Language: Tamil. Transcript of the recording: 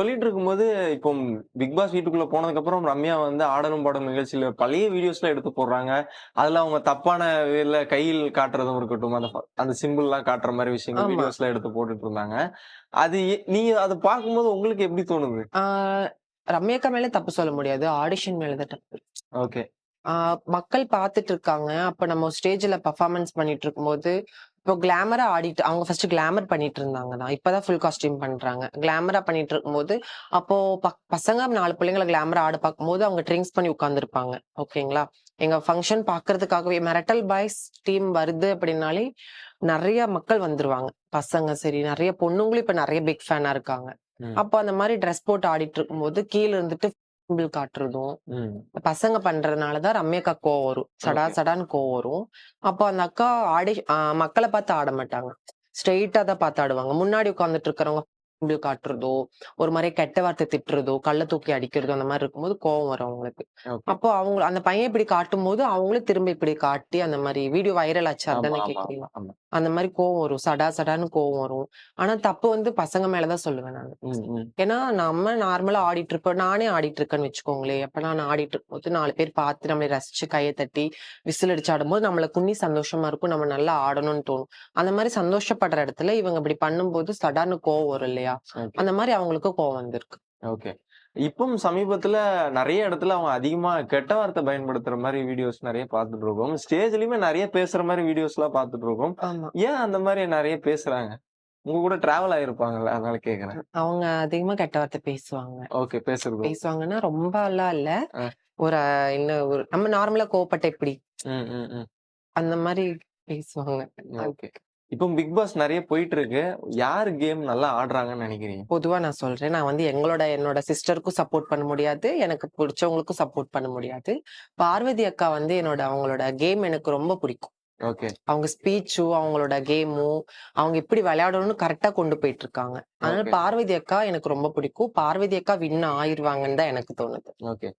சொல்லிட்டு இருக்கும்போது, இப்போ பிக் பாஸ் வீட்டுக்குள்ள போனதுக்கப்புறம் ரம்யா வந்து ஆடலும் பாடலும் நிகழ்ச்சியில பழைய வீடியோஸ்லாம் எடுத்து போடுறாங்க. அதுல அவங்க தப்பான வேல கையில் காட்டுறதும் இருக்கட்டும், அந்த சிம்பிள்லாம் காட்டுற மாரி விஷயங்கள் ஆமா. வீடியோஸ்லாம் எடுத்து போட்டுட்டு இருந்தாங்க. அது நீங்க அத பார்க்கும்போது உங்களுக்கு எப்படி தோணுது? ஆ ரம்யாக்கா மேல தப்பு சொல்ல முடியாது. ஆடிஷன் மேல தான் தப்பு. ஓகே. ஆ மக்கள் பார்த்துட்டு இருக்காங்க. அப்ப நம்ம ஸ்டேஜ்ல பெர்ஃபார்மன்ஸ் பண்ணிட்டு இருக்கும்போது, இப்போ கிளாமரா ஆடிட்டு அவங்க ஃபர்ஸ்ட் கிளாமர் பண்ணிட்டு இருந்தாங்க தான். இப்ப தான் ஃபுல் காஸ்டியூம் பண்றாங்க. கிளாமரா பண்ணிட்டு இருக்கும்போது, அப்போ பசங்க 4 பிள்ளைங்கள கிளாமரா ஆட பார்க்கும்போது, அவங்க ட்ரிங்க்ஸ் பண்ணி உட்கார்ந்திருப்பாங்க. ஓகேங்களா? எங்க ஃபங்ஷன் பார்க்கறதுக்காகவே மிரட்டல் பாய்ஸ் டீம் வருது அப்படின்னாலே, நெறைய மக்கள் வந்துருவாங்க. பசங்க சரி, நெறைய பொண்ணுங்களும் இப்ப நெறைய பிக் ஃபேனா இருக்காங்க. ம். அப்ப அந்த மாரி ட்ரெஸ் போட்டு ஆடிட்டு இருக்கும்போது, கீழ இருந்துட்டு சிம்பிள் காட்டுறதும், ம். பசங்க பண்றதுனால தான் ரம்யாக்காக்கு கோவம் வரும். சடா ஓகே. சடான்னு கோவம் வரும். அப்போ அந்த அக்கா மக்கள பார்த்து ஆட மாட்டாங்க. ஸ்ட்ரெய்ட்டா தான் பார்த்து ஆடுவாங்க. முன்னாடி உட்கார்ந்துட்டு இருக்கிறவங்க சிம்பிள் காட்டுறதோ, ஒரு மாரி கெட்ட வார்த்தை திட்டுறதோ, கல்ல தூக்கி அடிக்கிறதோ அந்த மாரி இருக்கும்போது கோவம் வரும் அவங்களுக்கு. ஓகே. அப்போ அந்த பையன் இப்படி காட்டும்போது, அவங்களும் திரும்ப இப்படி காட்டி அந்த மாரி வீடியோ வைரல் ஆச்சு. ஆமா, அதானே ஆமா, கேட்கிறீங்க? ஆமா. அந்த மாரி கோவம் வரும். சடா சடான்னு கோவம் வரும். ஆனா தப்பு வந்து பசங்க மேல தான் சொல்லுவேன் நானு. ம், ம். ஏன்னா, நம்ம நார்மலா ஆடிட்டு இருப்போம். நானே ஆடிட்டு இருக்கேன்னு வச்சுக்கோங்களேன். அப்ப நான் ஆடிட்டு இருக்கும்போது 4 பேர் பார்த்து நம்மள ரசிச்சு கைய தட்டி, விசில் அடிச்சு ஆடும்போது நம்மளுக்கு உன்னி சந்தோஷமா இருக்கும். நம்ம நல்லா ஆடணும்னு தோணும். அந்த மாரி சந்தோஷப்படுற இடத்துல இவங்க இப்படி பண்ணும்போது சடார்ன்னு கோவம் வரும் இல்லையா? ஓகே, அந்த மாரி அவங்களுக்கும் கோவம் வந்திருக்கு. ஓகே. இப்பவும் சமீபத்துல நெறைய இடத்துல அவங்க அதிகமா கெட்ட வார்த்தை பயன்படுத்துற மாரி வீடியோஸ் நெறைய பார்த்துட்டு இருக்கோம். ஸ்டேஜ்லயுமே நெறைய பேசுற மாரி வீடியோஸ்லாம் பார்த்துட்டு இருக்கோம். ஆமா. ஏன் அந்த மாரி நெறைய பேசுறாங்க? உங்க கூட டிராவல் ஆயிருப்பாங்கல்ல, அதனால கேட்கிறேன். அவங்க அதிகமா கெட்ட வார்த்தை பேசுவாங்க. ஓகே. பேசுறது. பேசுவாங்கன்னா ரொம்பலாம் இல்ல. அ. ஒரு இன்னும் ஒரு நம்ம நார்மலா கோவப்பட்டா எப்படி? ம், ம், ம். அந்த மாரி பேசுவாங்க. அது ஓகே. இப்போ பிக் பாஸ் நெறைய போயிட்டு இருக்கு. யாரு கேம் நல்லா ஆடுறாங்கன்னு நெனைக்கிறீங்க? பொதுவா நான் சொல்றேன். நான் வந்து என்னோட சிஸ்டருக்கும் சப்போர்ட் பண்ண முடியாது. எனக்கு புடிச்சவங்களுக்கும் சப்போர்ட் பண்ண முடியாது. பார்வதி அக்கா வந்து அவங்களோட கேம் எனக்கு ரொம்ப பிடிக்கும். ஓகே, அவங்க ஸ்பீச்சும், அவங்களோட கேமும், அவங்க எப்படி விளையாடணும்னு கரெக்ட்டா கொண்டு போயிட்டு இருக்காங்க. அதனால ஓகே, பார்வதி அக்கா எனக்கு ரொம்ப பிடிக்கும். பார்வதி அக்கா வின் ஆயிருவாங்கன்னு தான் எனக்கு தோணுது. ஓகே.